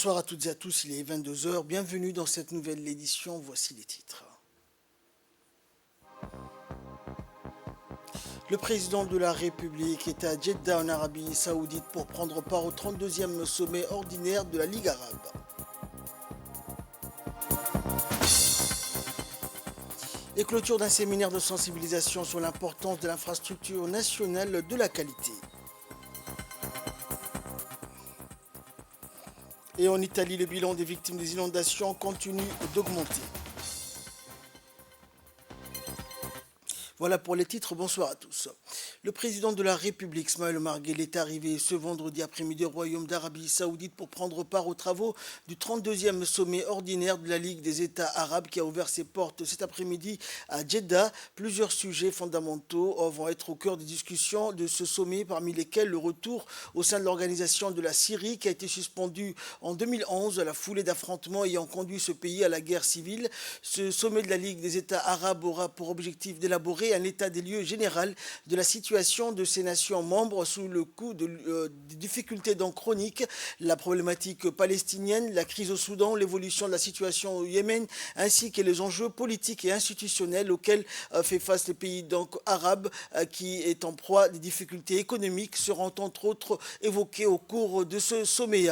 Bonsoir à toutes et à tous, il est 22 heures. Bienvenue dans cette nouvelle édition, voici les titres. Le président de la République est à Jeddah en Arabie Saoudite pour prendre part au 32e sommet ordinaire de la Ligue arabe. Les clôtures d'un séminaire de sensibilisation sur l'importance de l'infrastructure nationale de la qualité. Et en Italie, le bilan des victimes des inondations continue d'augmenter. Voilà pour les titres, bonsoir à tous. Le président de la République, Ismaël Omar Guelleh, est arrivé ce vendredi après-midi au Royaume d'Arabie Saoudite pour prendre part aux travaux du 32e sommet ordinaire de la Ligue des États arabes qui a ouvert ses portes cet après-midi à Jeddah. Plusieurs sujets fondamentaux vont être au cœur des discussions de ce sommet, parmi lesquels le retour au sein de l'organisation de la Syrie qui a été suspendue en 2011 à la foulée d'affrontements ayant conduit ce pays à la guerre civile. Ce sommet de la Ligue des États arabes aura pour objectif d'élaborer un état des lieux général de la situation de ces nations membres sous le coup des difficultés chroniques, la problématique palestinienne, la crise au Soudan, l'évolution de la situation au Yémen, ainsi que les enjeux politiques et institutionnels auxquels fait face le pays arabe qui est en proie à des difficultés économiques seront entre autres évoqués au cours de ce sommet.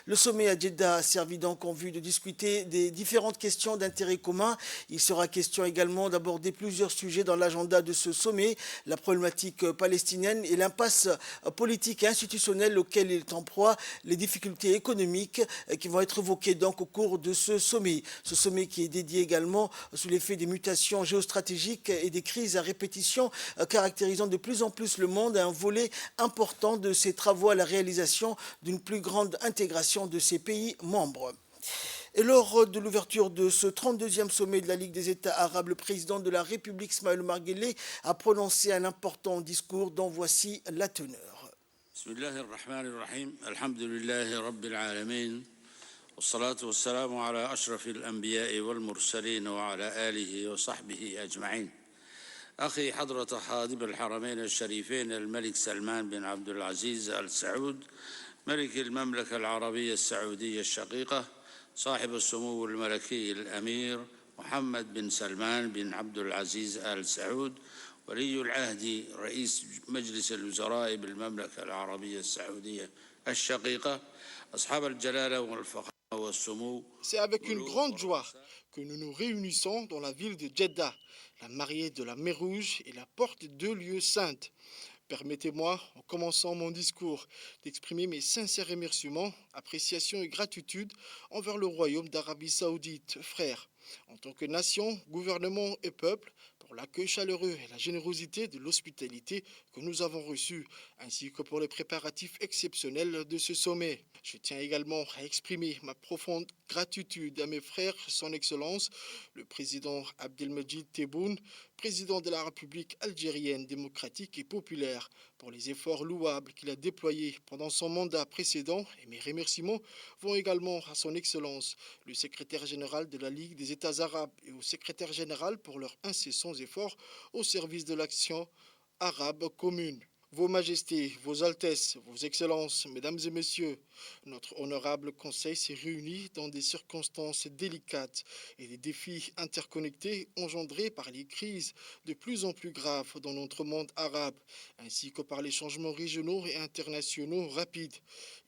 Le sommet à Jeddah a servi donc en vue de discuter des différentes questions d'intérêt commun. Il sera question également d'aborder plusieurs sujets dans l'agenda de ce sommet, la problématique palestinienne et l'impasse politique et institutionnelle auquel il est en proie, les difficultés économiques qui vont être évoquées donc au cours de ce sommet. Ce sommet qui est dédié également sous l'effet des mutations géostratégiques et des crises à répétition caractérisant de plus en plus le monde, un volet important de ces travaux à la réalisation d'une plus grande intégration de ces pays membres. Et lors de l'ouverture de ce 32e sommet de la Ligue des États arabes, le président de la République, Ismaël Omar Guelleh, a prononcé un important discours dont voici la teneur. Bismillahirrahmanirrahim. Alhamdulillahi Rabbil Alamin. والصلاة والسلام على أشرف الأنبياء والمرسلين وعلى آله وصحبه أجمعين. أخي حضرة خادم الحرمين الشريفين الملك سلمان بن عبد العزيز آل سعود ملك المملكة العربية السعودية الشقيقة صاحب السمو الملكي الأمير محمد بن سلمان بن عبد العزيز آل سعود ولي العهد رئيس مجلس الوزراء بالمملكة العربية السعودية الشقيقة أصحاب الجلالة والفخامة والسمو. C'est avec une grande joie que nous nous réunissons dans la ville de Jeddah, la mariée de la mer Rouge et la porte de lieux saintes. Permettez-moi, en commençant mon discours, d'exprimer mes sincères remerciements, appréciations et gratitude envers le Royaume d'Arabie Saoudite, frères, en tant que nation, gouvernement et peuple, pour l'accueil chaleureux et la générosité de l'hospitalité que nous avons reçue, ainsi que pour les préparatifs exceptionnels de ce sommet. Je tiens également à exprimer ma profonde gratitude à mes frères, son Excellence, le président Abdelmajid Tebboune, président de la République algérienne démocratique et populaire, pour les efforts louables qu'il a déployés pendant son mandat précédent, et mes remerciements vont également à son Excellence, le secrétaire général de la Ligue des États arabes et au secrétaire général pour leurs incessants efforts au service de l'action arabe commune. Vos Majestés, Vos Altesses, Vos Excellences, Mesdames et Messieurs, notre honorable Conseil s'est réuni dans des circonstances délicates et des défis interconnectés engendrés par les crises de plus en plus graves dans notre monde arabe, ainsi que par les changements régionaux et internationaux rapides.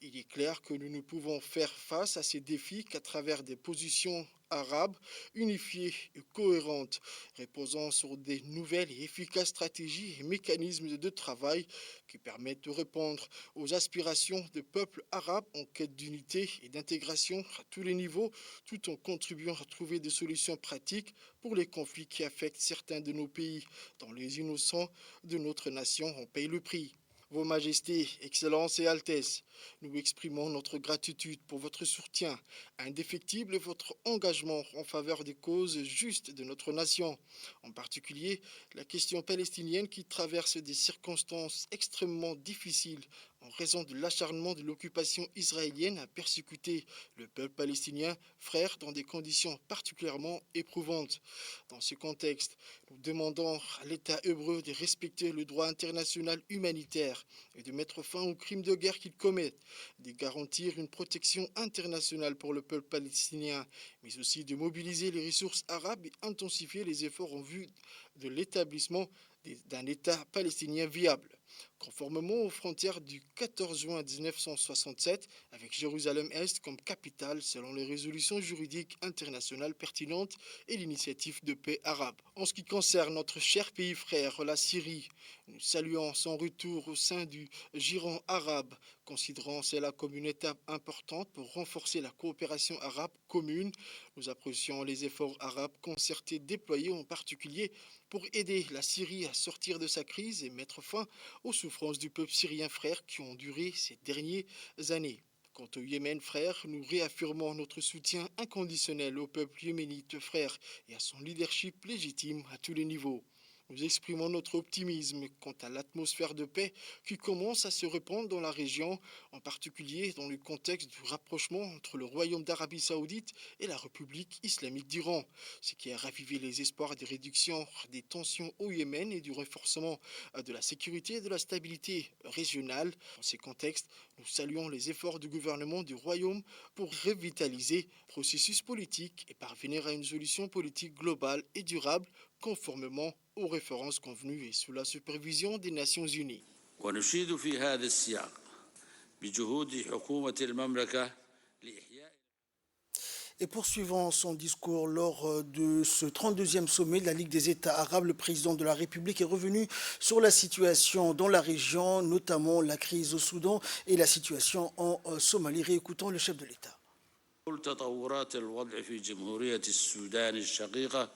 Il est clair que nous ne pouvons faire face à ces défis qu'à travers des positions arabes unifiées et cohérentes, reposant sur des nouvelles et efficaces stratégies et mécanismes de travail qui permettent de répondre aux aspirations des peuples arabes en quête d'unité et d'intégration à tous les niveaux, tout en contribuant à trouver des solutions pratiques pour les conflits qui affectent certains de nos pays, dont les innocents de notre nation en payent le prix. Vos Majestés, Excellences et Altesses, nous exprimons notre gratitude pour votre soutien indéfectible et votre engagement en faveur des causes justes de notre nation, en particulier la question palestinienne qui traverse des circonstances extrêmement difficiles en raison de l'acharnement de l'occupation israélienne à persécuter le peuple palestinien, frère, dans des conditions particulièrement éprouvantes. Dans ce contexte, nous demandons à l'État hébreu de respecter le droit international humanitaire et de mettre fin aux crimes de guerre qu'il commet, de garantir une protection internationale pour le peuple palestinien, mais aussi de mobiliser les ressources arabes et intensifier les efforts en vue de l'établissement d'un État palestinien viable, conformément aux frontières du 14 juin 1967, avec Jérusalem-Est comme capitale selon les résolutions juridiques internationales pertinentes et l'initiative de paix arabe. En ce qui concerne notre cher pays frère, la Syrie, nous saluons son retour au sein du giron arabe, considérant cela comme une étape importante pour renforcer la coopération arabe commune. Nous apprécions les efforts arabes concertés déployés en particulier pour aider la Syrie à sortir de sa crise et mettre fin aux souffrances du peuple syrien frère qui ont duré ces dernières années. Quant au Yémen frère, nous réaffirmons notre soutien inconditionnel au peuple yéménite frère et à son leadership légitime à tous les niveaux. Nous exprimons notre optimisme quant à l'atmosphère de paix qui commence à se répandre dans la région, en particulier dans le contexte du rapprochement entre le Royaume d'Arabie saoudite et la République islamique d'Iran, ce qui a ravivé les espoirs de réduction des tensions au Yémen et du renforcement de la sécurité et de la stabilité régionale. Dans ces contextes, nous saluons les efforts du gouvernement du Royaume pour revitaliser le processus politique et parvenir à une solution politique globale et durable conformément aux références convenues et sous la supervision des Nations Unies. ونشيد في هذا السياق بجهود حكومة المملكة لإحياء. Et poursuivant son discours lors de ce 32e sommet de la Ligue des États arabes, le président de la République est revenu sur la situation dans la région, notamment la crise au Soudan et la situation en Somalie. Réécoutons le chef de l'État. تطورات الوضع في جمهورية السودان الشقيقة.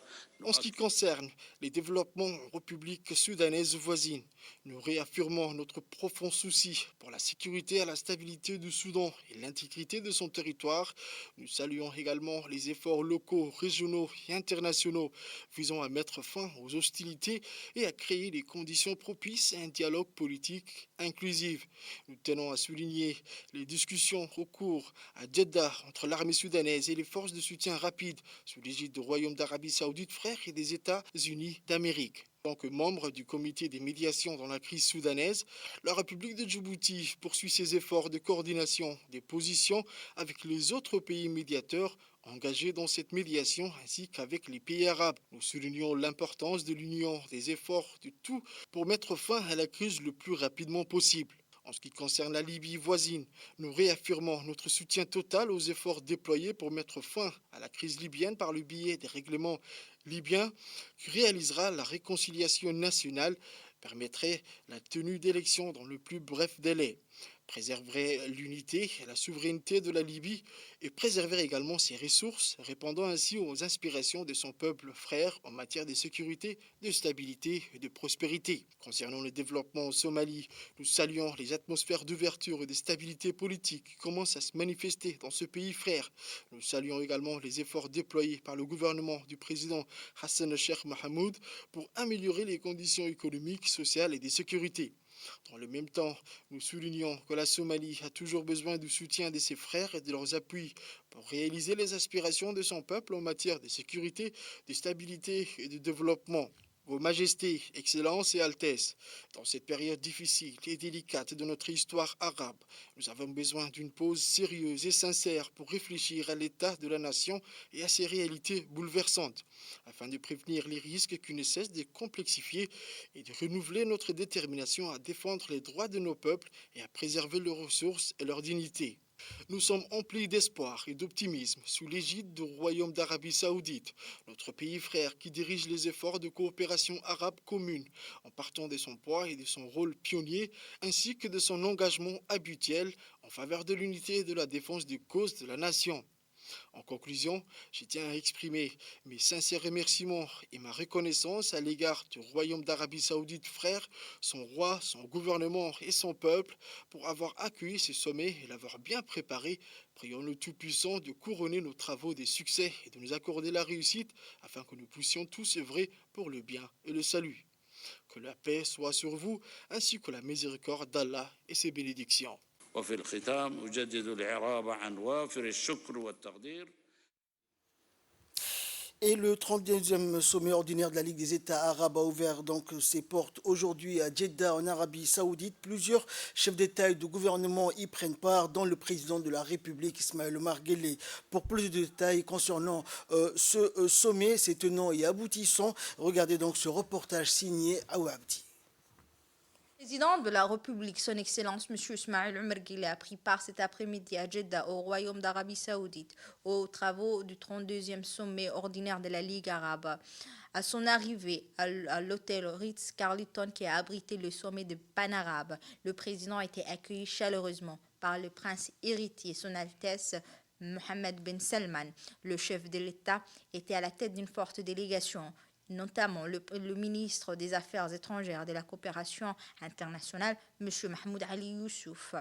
En ce qui concerne les développements en République soudanaise voisine, nous réaffirmons notre profond souci pour la sécurité et la stabilité du Soudan et l'intégrité de son territoire. Nous saluons également les efforts locaux, régionaux et internationaux visant à mettre fin aux hostilités et à créer les conditions propices à un dialogue politique inclusif. Nous tenons à souligner les discussions au cours à Jeddah entre l'armée soudanaise et les forces de soutien rapide sous l'égide du Royaume d'Arabie saoudite frère et des États-Unis d'Amérique. En tant que membre du comité des médiations dans la crise soudanaise, la République de Djibouti poursuit ses efforts de coordination des positions avec les autres pays médiateurs engagés dans cette médiation ainsi qu'avec les pays arabes. Nous soulignons l'importance de l'union des efforts de tous pour mettre fin à la crise le plus rapidement possible. En ce qui concerne la Libye voisine, nous réaffirmons notre soutien total aux efforts déployés pour mettre fin à la crise libyenne par le biais des règlements libyens qui réalisera la réconciliation nationale, permettrait la tenue d'élections dans le plus bref délai, préserverait l'unité et la souveraineté de la Libye et préserverait également ses ressources, répondant ainsi aux inspirations de son peuple frère en matière de sécurité, de stabilité et de prospérité. Concernant le développement en Somalie, nous saluons les atmosphères d'ouverture et de stabilité politique qui commencent à se manifester dans ce pays frère. Nous saluons également les efforts déployés par le gouvernement du président Hassan Sheikh Mohamoud pour améliorer les conditions économiques, sociales et de sécurité. Dans le même temps, nous soulignons que la Somalie a toujours besoin du soutien de ses frères et de leurs appuis pour réaliser les aspirations de son peuple en matière de sécurité, de stabilité et de développement. Vos Majestés, Excellences et Altesses, dans cette période difficile et délicate de notre histoire arabe, nous avons besoin d'une pause sérieuse et sincère pour réfléchir à l'état de la nation et à ses réalités bouleversantes, afin de prévenir les risques qui ne cessent de complexifier et de renouveler notre détermination à défendre les droits de nos peuples et à préserver leurs ressources et leur dignité. Nous sommes emplis d'espoir et d'optimisme sous l'égide du Royaume d'Arabie saoudite, notre pays frère qui dirige les efforts de coopération arabe commune en partant de son poids et de son rôle pionnier ainsi que de son engagement habituel en faveur de l'unité et de la défense des causes de la nation. En conclusion, je tiens à exprimer mes sincères remerciements et ma reconnaissance à l'égard du Royaume d'Arabie saoudite frère, son roi, son gouvernement et son peuple pour avoir accueilli ce sommet et l'avoir bien préparé. Prions le Tout-Puissant de couronner nos travaux des succès et de nous accorder la réussite afin que nous puissions tous œuvrer pour le bien et le salut. Que la paix soit sur vous, ainsi que la miséricorde d'Allah et ses bénédictions. وفي الختام أجدد الإعراب عن وافر الشكر والتقدير. Et le 32e sommet ordinaire de la Ligue des États arabes a ouvert donc ses portes aujourd'hui à Jeddah en Arabie Saoudite. Plusieurs chefs d'État et de gouvernement y prennent part, dont le président de la République Ismaël Omar Guelleh. Pour plus de détails concernant ce sommet, ses tenants et aboutissants, regardez donc ce reportage signé Aouabdi. Le président de la République, son Excellence M. Ismaël Omar Guelleh, a pris part cet après-midi à Jeddah, au Royaume d'Arabie Saoudite, aux travaux du 32e sommet ordinaire de la Ligue arabe. À son arrivée à l'hôtel Ritz-Carlton qui a abrité le sommet de Pan-Arabe, le président a été accueilli chaleureusement par le prince héritier, son Altesse Mohammed Ben Salman. Le chef de l'État était à la tête d'une forte délégation, notamment le ministre des Affaires étrangères et de la coopération internationale, M. Mahmoud Ali Youssouf,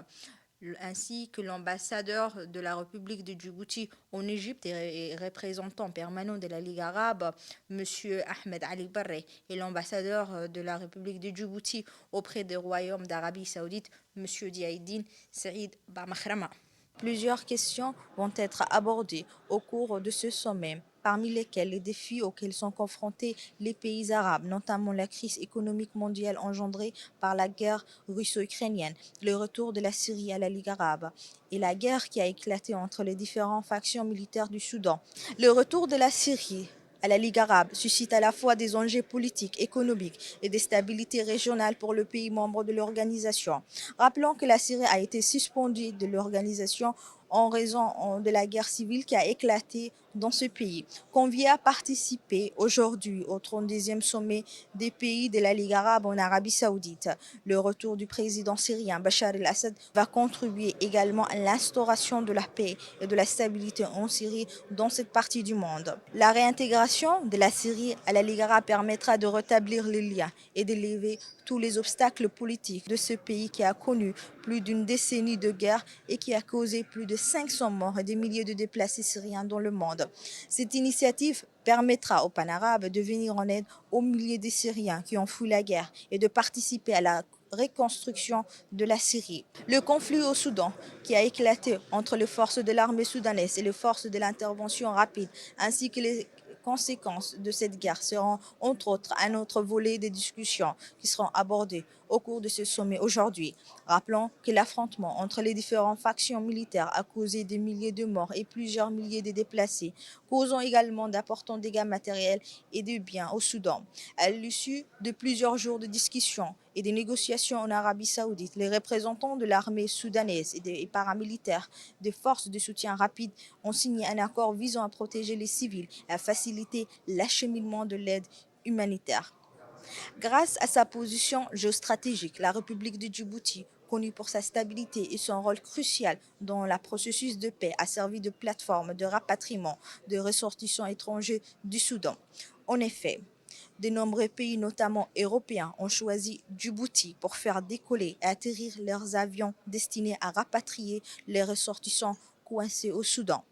ainsi que l'ambassadeur de la République de Djibouti en Égypte et représentant permanent de la Ligue arabe, M. Ahmed Ali Barre, et l'ambassadeur de la République de Djibouti auprès du Royaume d'Arabie Saoudite, M. Diaïdine Saïd Bamakhrama. Plusieurs questions vont être abordées au cours de ce sommet, parmi lesquels les défis auxquels sont confrontés les pays arabes, notamment la crise économique mondiale engendrée par la guerre russo-ukrainienne, le retour de la Syrie à la Ligue arabe et la guerre qui a éclaté entre les différentes factions militaires du Soudan. Le retour de la Syrie à la Ligue arabe suscite à la fois des enjeux politiques, économiques et des stabilités régionales pour le pays membre de l'organisation. Rappelons que la Syrie a été suspendue de l'organisation en raison de la guerre civile qui a éclaté dans ce pays. Convié à participer aujourd'hui au 32e sommet des pays de la Ligue arabe en Arabie Saoudite, le retour du président syrien Bachar el-Assad va contribuer également à l'instauration de la paix et de la stabilité en Syrie dans cette partie du monde. La réintégration de la Syrie à la Ligue arabe permettra de rétablir les liens et de lever tous les obstacles politiques de ce pays qui a connu plus d'une décennie de guerre et qui a causé plus de 500 morts et des milliers de déplacés syriens dans le monde. Cette initiative permettra aux Pan-Arabes de venir en aide aux milliers de Syriens qui ont fui la guerre et de participer à la reconstruction de la Syrie. Le conflit au Soudan, qui a éclaté entre les forces de l'armée soudanaise et les forces de l'intervention rapide, ainsi que les conséquences de cette guerre seront entre autres un autre volet des discussions qui seront abordées au cours de ce sommet aujourd'hui. Rappelons que l'affrontement entre les différentes factions militaires a causé des milliers de morts et plusieurs milliers de déplacés, causant également d'importants dégâts matériels et de biens au Soudan. À l'issue de plusieurs jours de discussions et de négociations en Arabie Saoudite, les représentants de l'armée soudanaise et des paramilitaires des forces de soutien rapide ont signé un accord visant à protéger les civils et à faciliter l'acheminement de l'aide humanitaire. Grâce à sa position géostratégique, la République de Djibouti, connue pour sa stabilité et son rôle crucial dans le processus de paix, a servi de plateforme de rapatriement de ressortissants étrangers du Soudan. En effet, de nombreux pays, notamment européens, ont choisi Djibouti pour faire décoller et atterrir leurs avions destinés à rapatrier les ressortissants coincés au Soudan.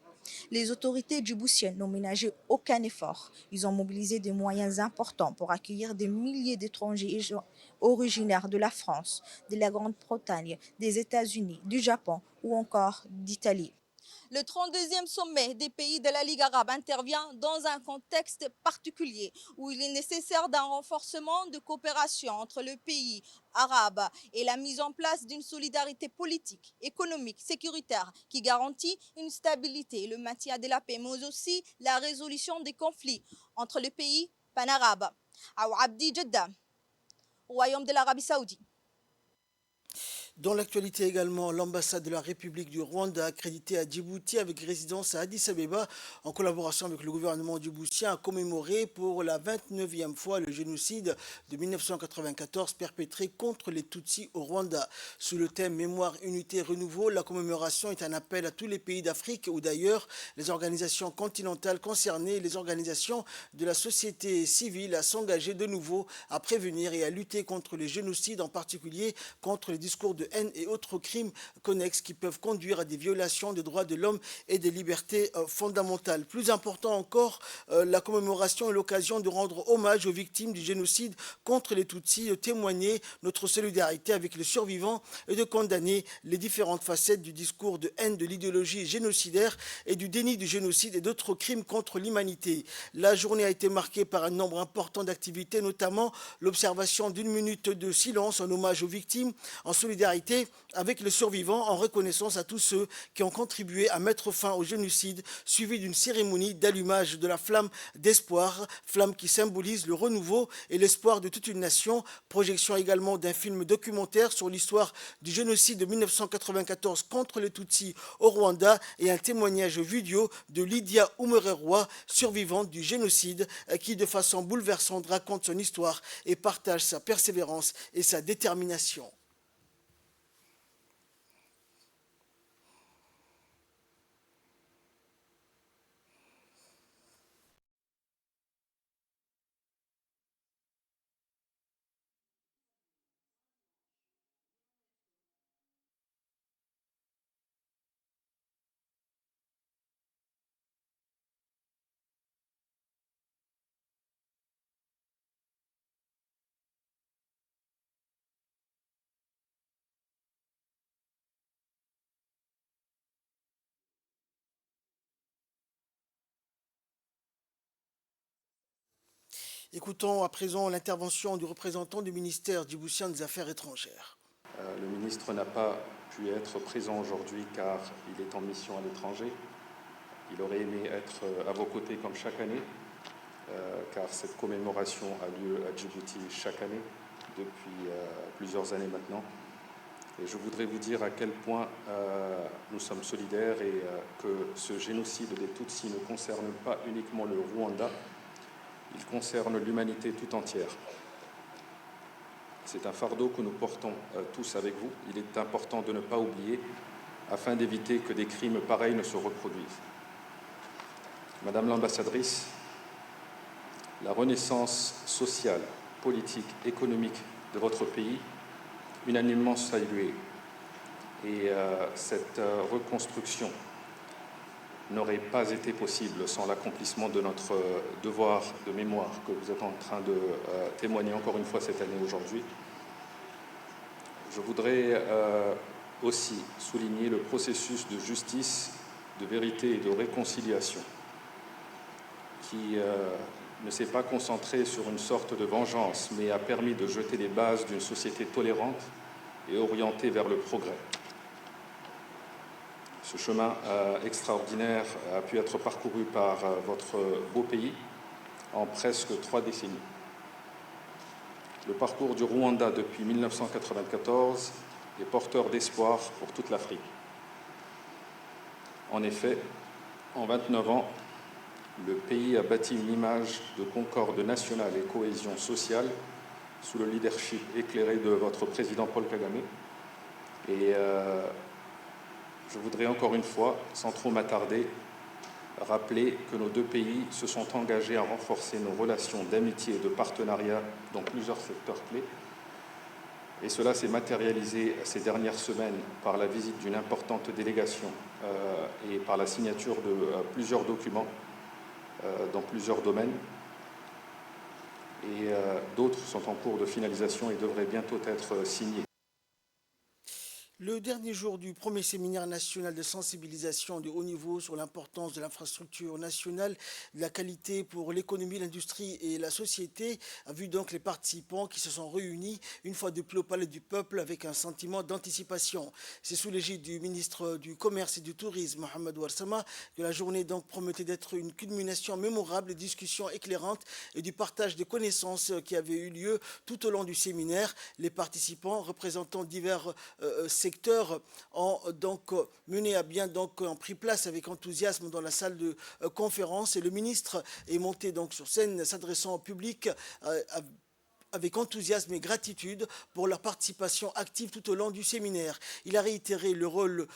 Les autorités djiboutiennes n'ont ménagé aucun effort. Ils ont mobilisé des moyens importants pour accueillir des milliers d'étrangers originaires de la France, de la Grande-Bretagne, des États-Unis, du Japon ou encore d'Italie. Le 32e sommet des pays de la Ligue arabe intervient dans un contexte particulier où il est nécessaire d'un renforcement de coopération entre le pays arabe et la mise en place d'une solidarité politique, économique, sécuritaire qui garantit une stabilité, le maintien de la paix, mais aussi la résolution des conflits entre les pays pan-arabes. Aouabdi Jeddah, Royaume de l'Arabie Saoudite. Dans l'actualité également, l'ambassade de la République du Rwanda accréditée à Djibouti avec résidence à Addis Abeba en collaboration avec le gouvernement djiboutien a commémoré pour la 29e fois le génocide de 1994 perpétré contre les Tutsis au Rwanda. Sous le thème Mémoire, Unité, Renouveau, la commémoration est un appel à tous les pays d'Afrique ou d'ailleurs les organisations continentales concernées et les organisations de la société civile à s'engager de nouveau à prévenir et à lutter contre les génocides, en particulier contre les discours de de haine et autres crimes connexes qui peuvent conduire à des violations des droits de l'homme et des libertés fondamentales. Plus important encore, la commémoration est l'occasion de rendre hommage aux victimes du génocide contre les Tutsis, de témoigner notre solidarité avec les survivants et de condamner les différentes facettes du discours de haine, de l'idéologie génocidaire et du déni du génocide et d'autres crimes contre l'humanité. La journée a été marquée par un nombre important d'activités, notamment l'observation d'une minute de silence en hommage aux victimes, en solidarité avec les survivants, en reconnaissance à tous ceux qui ont contribué à mettre fin au génocide, suivi d'une cérémonie d'allumage de la flamme d'espoir, flamme qui symbolise le renouveau et l'espoir de toute une nation, projection également d'un film documentaire sur l'histoire du génocide de 1994 contre les Tutsis au Rwanda et un témoignage vidéo de Lydia Umererwa, survivante du génocide, qui de façon bouleversante raconte son histoire et partage sa persévérance et sa détermination. Écoutons à présent l'intervention du représentant du ministère djiboutien des Affaires étrangères. Le ministre n'a pas pu être présent aujourd'hui car il est en mission à l'étranger. Il aurait aimé être à vos côtés comme chaque année, car cette commémoration a lieu à Djibouti chaque année depuis plusieurs années maintenant. Et je voudrais vous dire à quel point nous sommes solidaires et que ce génocide des Tutsis ne concerne pas uniquement le Rwanda, il concerne l'humanité tout entière. C'est un fardeau que nous portons tous avec vous. Il est important de ne pas oublier afin d'éviter que des crimes pareils ne se reproduisent. Madame l'ambassadrice, la renaissance sociale, politique, économique de votre pays, unanimement saluée, et cette reconstruction n'aurait pas été possible sans l'accomplissement de notre devoir de mémoire que vous êtes en train de témoigner encore une fois cette année aujourd'hui. Je voudrais aussi souligner le processus de justice, de vérité et de réconciliation qui ne s'est pas concentré sur une sorte de vengeance, mais a permis de jeter les bases d'une société tolérante et orientée vers le progrès. Ce chemin extraordinaire a pu être parcouru par votre beau pays en presque 3 décennies. Le parcours du Rwanda depuis 1994 est porteur d'espoir pour toute l'Afrique. En effet, en 29 ans, le pays a bâti une image de concorde nationale et cohésion sociale sous le leadership éclairé de votre président Paul Kagame. Et je voudrais encore une fois, sans trop m'attarder, rappeler que nos deux pays se sont engagés à renforcer nos relations d'amitié et de partenariat dans plusieurs secteurs clés. Et cela s'est matérialisé ces dernières semaines par la visite d'une importante délégation et par la signature de plusieurs documents dans plusieurs domaines. Et d'autres sont en cours de finalisation et devraient bientôt être signés. Le dernier jour du premier séminaire national de sensibilisation de haut niveau sur l'importance de l'infrastructure nationale, de la qualité pour l'économie, l'industrie et la société, a vu donc les participants qui se sont réunis une fois de plus au Palais du Peuple avec un sentiment d'anticipation. C'est sous l'égide du ministre du Commerce et du Tourisme, Mohamed Ouarsama, que la journée donc promettait d'être une culmination mémorable, de discussions éclairantes et du partage de connaissances qui avait eu lieu tout au long du séminaire. Les participants représentant divers secteurs ont donc mené à bien, donc ont pris place avec enthousiasme dans la salle de conférence, et le ministre est monté donc sur scène s'adressant au public avec enthousiasme et gratitude pour leur participation active tout au long du séminaire. Il a réitéré le rôle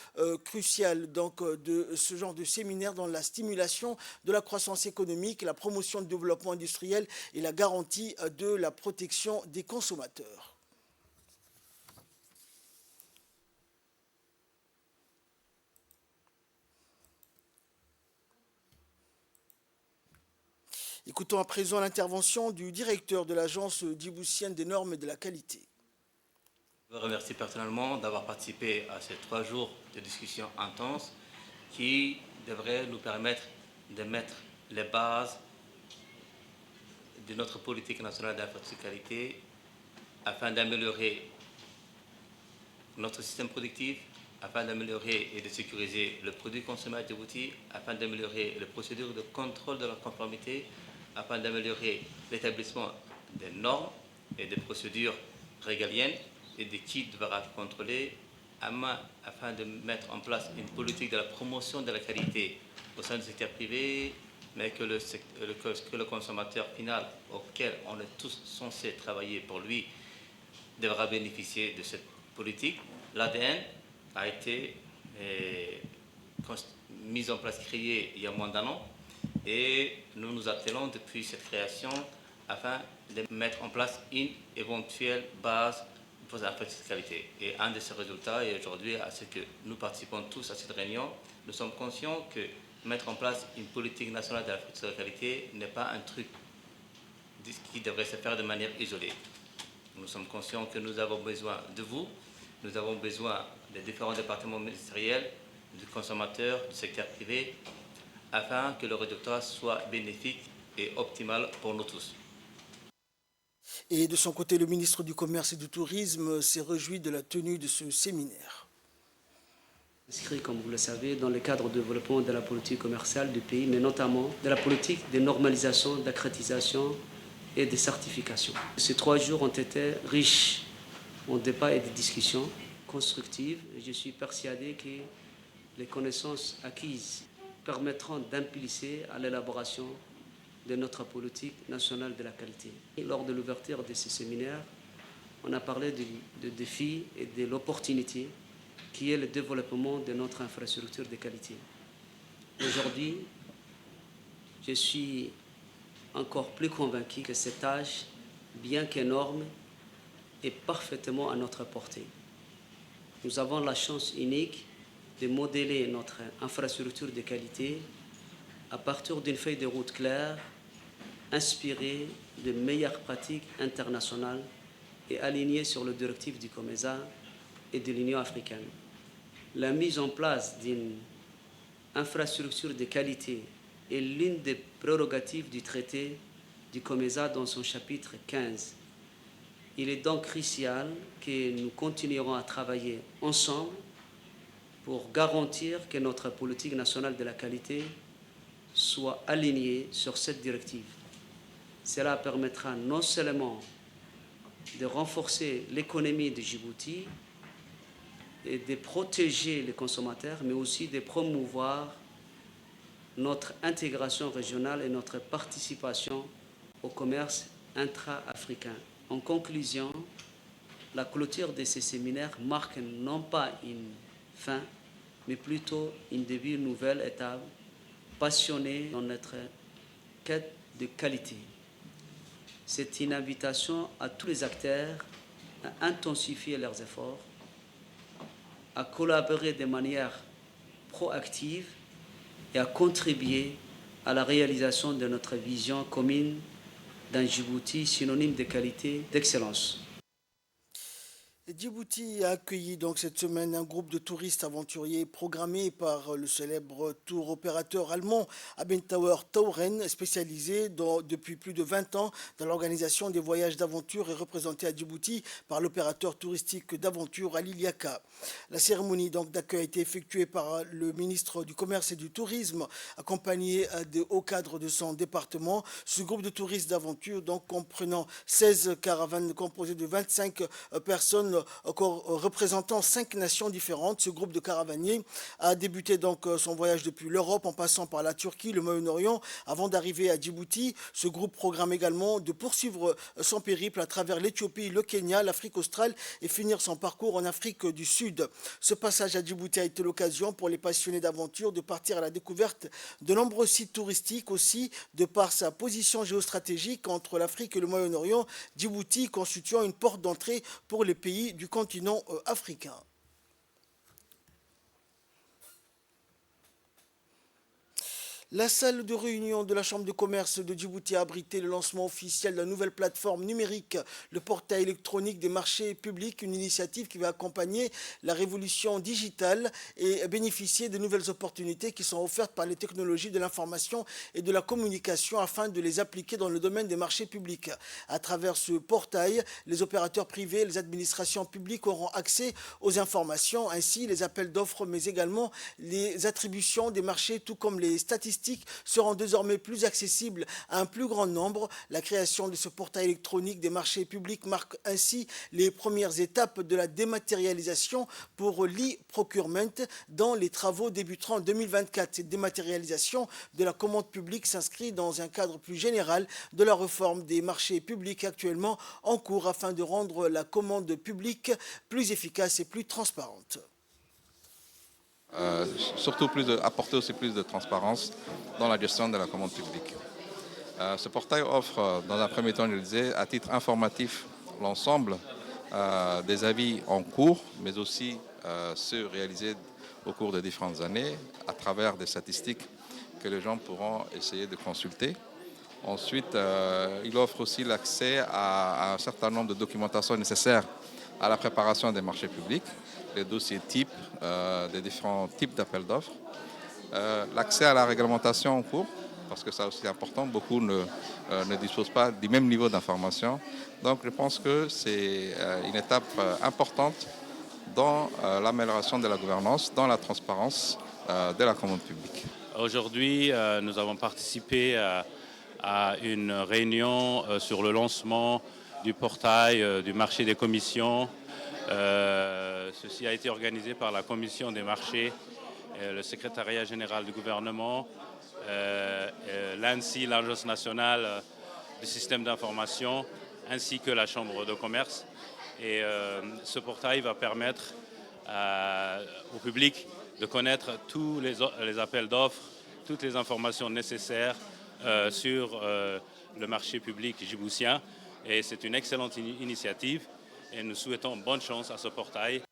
crucial donc, de ce genre de séminaire dans la stimulation de la croissance économique, la promotion du développement industriel et la garantie de la protection des consommateurs. Écoutons à présent l'intervention du directeur de l'Agence djiboutienne des normes et de la qualité. Je vous remercie personnellement d'avoir participé à ces 3 jours de discussion intense qui devraient nous permettre de mettre les bases de notre politique nationale d'infrastructure qualité afin d'améliorer notre système productif, afin d'améliorer et de sécuriser le produit consommé à Djibouti, afin d'améliorer les procédures de contrôle de la conformité, afin d'améliorer l'établissement des normes et des procédures régaliennes et de qui devra contrôler, afin de mettre en place une politique de la promotion de la qualité au sein du secteur privé, mais que le consommateur final, auquel on est tous censés travailler pour lui, devra bénéficier de cette politique. L'ADN a été mise en place, créée il y a moins d'1 an, et nous nous attelons depuis cette création afin de mettre en place une éventuelle base pour la qualité. Et un de ces résultats est aujourd'hui à ce que nous participons tous à cette réunion. Nous sommes conscients que mettre en place une politique nationale de la qualité n'est pas un truc qui devrait se faire de manière isolée. Nous sommes conscients que nous avons besoin de vous, nous avons besoin des différents départements ministériels, du consommateur, du secteur privé, afin que le résultat soit bénéfique et optimal pour nous tous. Et de son côté, le ministre du Commerce et du Tourisme s'est réjoui de la tenue de ce séminaire. Inscrit, comme vous le savez, dans le cadre du développement de la politique commerciale du pays, mais notamment de la politique de normalisation, d'accréditation et de certification. Ces 3 jours ont été riches en débats et de discussions constructives. Je suis persuadé que les connaissances acquises permettront d'impulser à l'élaboration de notre politique nationale de la qualité. Et lors de l'ouverture de ce séminaire, on a parlé des défis et de l'opportunité qui est le développement de notre infrastructure de qualité. Aujourd'hui, je suis encore plus convaincu que cette tâche, bien qu'énorme, est parfaitement à notre portée. Nous avons la chance unique de modeler notre infrastructure de qualité à partir d'une feuille de route claire, inspirée de meilleures pratiques internationales et alignée sur le directive du COMESA et de l'Union africaine. La mise en place d'une infrastructure de qualité est l'une des prérogatives du traité du COMESA dans son chapitre 15. Il est donc crucial que nous continuerons à travailler ensemble pour garantir que notre politique nationale de la qualité soit alignée sur cette directive. Cela permettra non seulement de renforcer l'économie de Djibouti et de protéger les consommateurs, mais aussi de promouvoir notre intégration régionale et notre participation au commerce intra-africain. En conclusion, la clôture de ces séminaires marque non pas une fin, mais plutôt une début, une nouvelle étape, passionnée dans notre quête de qualité. C'est une invitation à tous les acteurs à intensifier leurs efforts, à collaborer de manière proactive et à contribuer à la réalisation de notre vision commune d'un Djibouti synonyme de qualité, d'excellence. Djibouti a accueilli donc cette semaine un groupe de touristes aventuriers programmé par le célèbre tour opérateur allemand Abenteuer Tauren, spécialisé depuis plus de 20 ans dans l'organisation des voyages d'aventure et représenté à Djibouti par l'opérateur touristique d'aventure Ali Liaka. La cérémonie donc d'accueil a été effectuée par le ministre du Commerce et du Tourisme, accompagné des hauts cadres de son département. Ce groupe de touristes d'aventure, donc comprenant 16 caravanes composées de 25 personnes représentant 5 nations différentes. Ce groupe de caravaniers a débuté donc son voyage depuis l'Europe en passant par la Turquie, le Moyen-Orient avant d'arriver à Djibouti. Ce groupe programme également de poursuivre son périple à travers l'Éthiopie, le Kenya, l'Afrique australe et finir son parcours en Afrique du Sud. Ce passage à Djibouti a été l'occasion pour les passionnés d'aventure de partir à la découverte de nombreux sites touristiques aussi de par sa position géostratégique entre l'Afrique et le Moyen-Orient, Djibouti constituant une porte d'entrée pour les pays du continent africain. La salle de réunion de la Chambre de commerce de Djibouti a abrité le lancement officiel de la nouvelle plateforme numérique, le portail électronique des marchés publics, une initiative qui va accompagner la révolution digitale et bénéficier de nouvelles opportunités qui sont offertes par les technologies de l'information et de la communication afin de les appliquer dans le domaine des marchés publics. À travers ce portail, les opérateurs privés et les administrations publiques auront accès aux informations, ainsi les appels d'offres, mais également les attributions des marchés, tout comme les statistiques seront désormais plus accessibles à un plus grand nombre. La création de ce portail électronique des marchés publics marque ainsi les premières étapes de la dématérialisation pour l'e-procurement dont les travaux débuteront en 2024. Cette dématérialisation de la commande publique s'inscrit dans un cadre plus général de la réforme des marchés publics actuellement en cours afin de rendre la commande publique plus efficace et plus transparente. Surtout apporter aussi plus de transparence dans la gestion de la commande publique. Ce portail offre, dans un premier temps, je le disais, à titre informatif, l'ensemble des avis en cours, mais aussi ceux réalisés au cours de différentes années, à travers des statistiques que les gens pourront essayer de consulter. Ensuite, il offre aussi l'accès à un certain nombre de documentations nécessaires à la préparation des marchés publics, les dossiers types des différents types d'appels d'offres, l'accès à la réglementation en cours, parce que ça aussi important, beaucoup ne disposent pas du même niveau d'information. Donc je pense que c'est une étape importante dans l'amélioration de la gouvernance, dans la transparence de la commande publique. Aujourd'hui, nous avons participé à une réunion sur le lancement du portail du marché des commissions. Ceci a été organisé par la commission des marchés, le secrétariat général du gouvernement, l'ANSI, l'Agence nationale du système d'information, ainsi que la Chambre de commerce. Et ce portail va permettre au public de connaître tous les appels d'offres, toutes les informations nécessaires sur le marché public djiboutien. Et c'est une excellente initiative et nous souhaitons bonne chance à ce portail.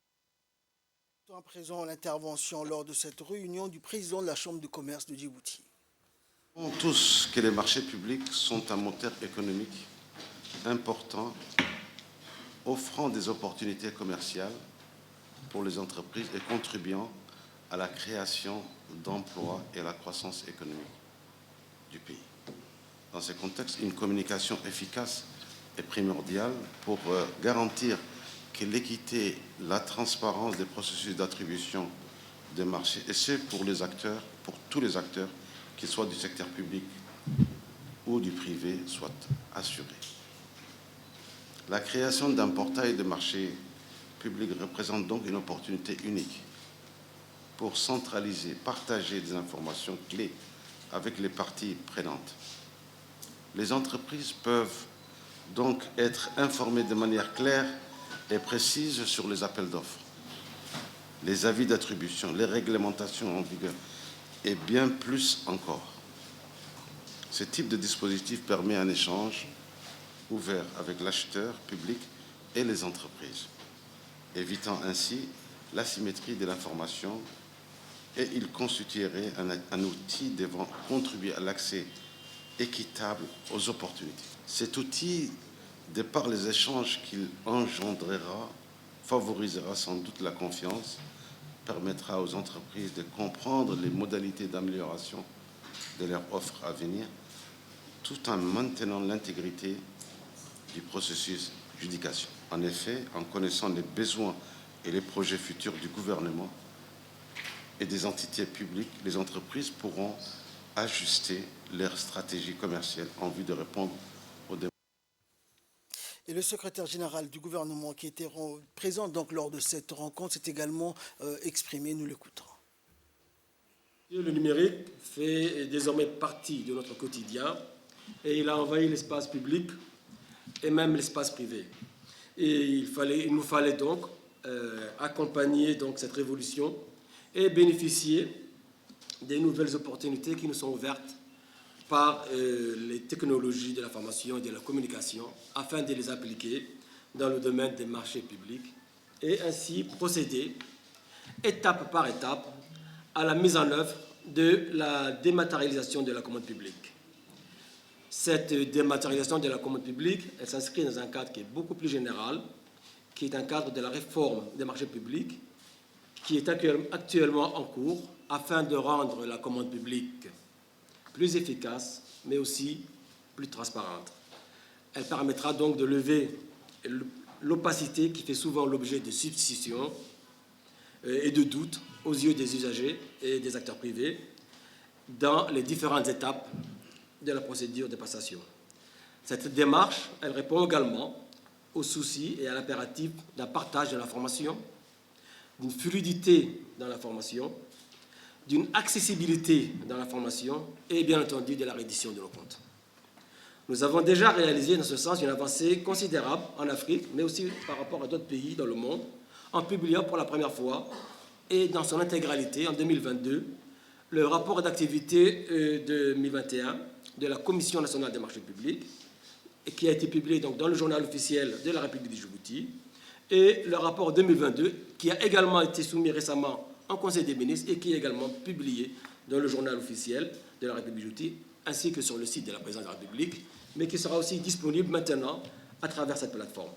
À présent, l'intervention lors de cette réunion du président de la Chambre de commerce de Djibouti. Nous savons tous que les marchés publics sont un moteur économique important, offrant des opportunités commerciales pour les entreprises et contribuant à la création d'emplois et à la croissance économique du pays. Dans ce contexte, une communication efficace est primordiale pour garantir que l'équité, la transparence des processus d'attribution des marchés, et ce pour les acteurs, pour tous les acteurs, qu'ils soient du secteur public ou du privé, soit assurée. La création d'un portail de marché public représente donc une opportunité unique pour centraliser, partager des informations clés avec les parties prenantes. Les entreprises peuvent donc être informées de manière claire et précise sur les appels d'offres, les avis d'attribution, les réglementations en vigueur et bien plus encore. Ce type de dispositif permet un échange ouvert avec l'acheteur public et les entreprises, évitant ainsi l'asymétrie de l'information, et il constituerait un outil devant contribuer à l'accès équitable aux opportunités. Cet outil, de par les échanges qu'il engendrera, favorisera sans doute la confiance, permettra aux entreprises de comprendre les modalités d'amélioration de leur offre à venir, tout en maintenant l'intégrité du processus d'adjudication. En effet, en connaissant les besoins et les projets futurs du gouvernement et des entités publiques, les entreprises pourront ajuster leur stratégie commerciale en vue de répondre aux demandes. Et le secrétaire général du gouvernement qui était présent donc lors de cette rencontre s'est également exprimé. Nous l'écoutons. Le numérique fait désormais partie de notre quotidien et il a envahi l'espace public et même l'espace privé. Et il nous fallait donc accompagner donc cette révolution et bénéficier des nouvelles opportunités qui nous sont ouvertes par les technologies de l'information et de la communication afin de les appliquer dans le domaine des marchés publics et ainsi procéder étape par étape à la mise en œuvre de la dématérialisation de la commande publique. Cette dématérialisation de la commande publique, elle s'inscrit dans un cadre qui est beaucoup plus général, qui est un cadre de la réforme des marchés publics, qui est actuellement en cours afin de rendre la commande publique plus efficace, mais aussi plus transparente. Elle permettra donc de lever l'opacité qui fait souvent l'objet de substitutions et de doutes aux yeux des usagers et des acteurs privés dans les différentes étapes de la procédure de passation. Cette démarche, elle répond également aux soucis et à l'impératif d'un partage de l'information, d'une fluidité dans l'information, d'une accessibilité dans l'information et bien entendu de la reddition de nos comptes. Nous avons déjà réalisé dans ce sens une avancée considérable en Afrique, mais aussi par rapport à d'autres pays dans le monde, en publiant pour la première fois et dans son intégralité en 2022 le rapport d'activité de 2021 de la Commission nationale des marchés publics, qui a été publié donc dans le journal officiel de la République de Djibouti, et le rapport 2022 qui a également été soumis récemment en Conseil des ministres et qui est également publié dans le journal officiel de la République de Djibouti, ainsi que sur le site de la Présidence de la République, mais qui sera aussi disponible maintenant à travers cette plateforme.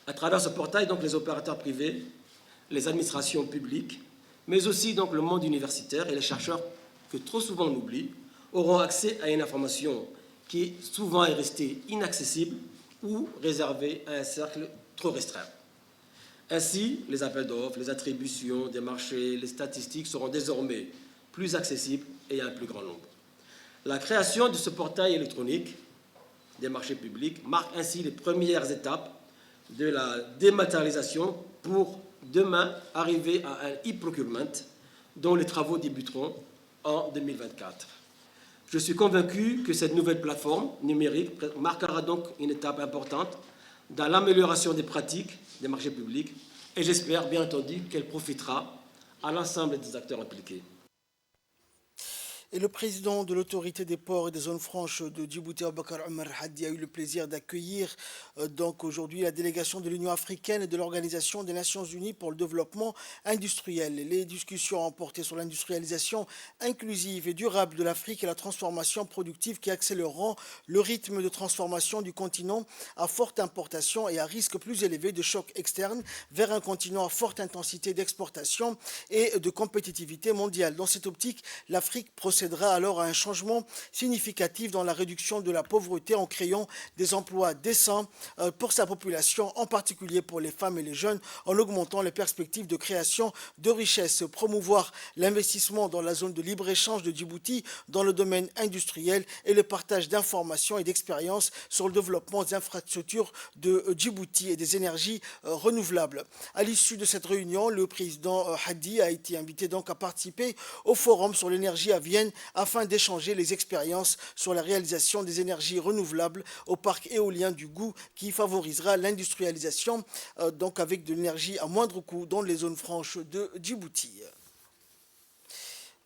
À travers ce portail, donc, les opérateurs privés, les administrations publiques, mais aussi donc, le monde universitaire et les chercheurs, que trop souvent on oublie, auront accès à une information qui souvent est restée inaccessible ou réservée à un cercle trop restreint. Ainsi, les appels d'offres, les attributions des marchés, les statistiques seront désormais plus accessibles et à un plus grand nombre. La création de ce portail électronique des marchés publics marque ainsi les premières étapes de la dématérialisation pour demain arriver à un e-procurement dont les travaux débuteront en 2024. Je suis convaincu que cette nouvelle plateforme numérique marquera donc une étape importante dans l'amélioration des pratiques des marchés publics et j'espère bien entendu qu'elle profitera à l'ensemble des acteurs impliqués. Et le président de l'autorité des ports et des zones franches de Djibouti, Aboubakar Omar Hadi, a eu le plaisir d'accueillir donc aujourd'hui la délégation de l'Union africaine et de l'Organisation des Nations Unies pour le développement industriel. Les discussions ont porté sur l'industrialisation inclusive et durable de l'Afrique et la transformation productive qui accéléreront le rythme de transformation du continent à forte importation et à risque plus élevé de choc externe vers un continent à forte intensité d'exportation et de compétitivité mondiale. Dans cette optique, l'Afrique procédera alors à un changement significatif dans la réduction de la pauvreté en créant des emplois décents pour sa population, en particulier pour les femmes et les jeunes, en augmentant les perspectives de création de richesses, promouvoir l'investissement dans la zone de libre-échange de Djibouti dans le domaine industriel et le partage d'informations et d'expériences sur le développement des infrastructures de Djibouti et des énergies renouvelables. À l'issue de cette réunion, le président Hadi a été invité donc à participer au forum sur l'énergie à Vienne afin d'échanger les expériences sur la réalisation des énergies renouvelables au parc éolien du Gou qui favorisera l'industrialisation donc avec de l'énergie à moindre coût dans les zones franches de Djibouti.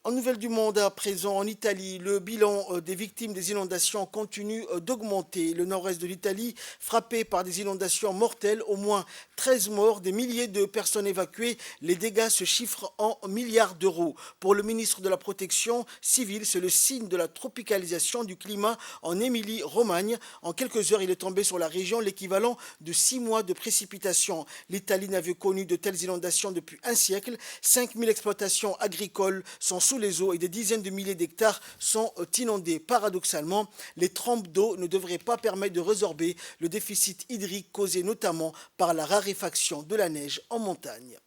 En nouvelles du monde, à présent, en Italie, le bilan des victimes des inondations continue d'augmenter. Le nord-est de l'Italie, frappé par des inondations mortelles, au moins 13 morts, des milliers de personnes évacuées. Les dégâts se chiffrent en milliards d'euros. Pour le ministre de la Protection civile, c'est le signe de la tropicalisation du climat en Émilie-Romagne. En quelques heures, il est tombé sur la région l'équivalent de 6 mois de précipitations. L'Italie n'avait connu de telles inondations depuis un siècle. 5000 exploitations agricoles sont sous les eaux et des dizaines de milliers d'hectares sont inondés. Paradoxalement, les trompes d'eau ne devraient pas permettre de résorber le déficit hydrique causé notamment par la raréfaction de la neige en montagne.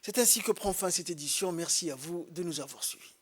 C'est ainsi que prend fin cette édition. Merci à vous de nous avoir suivis.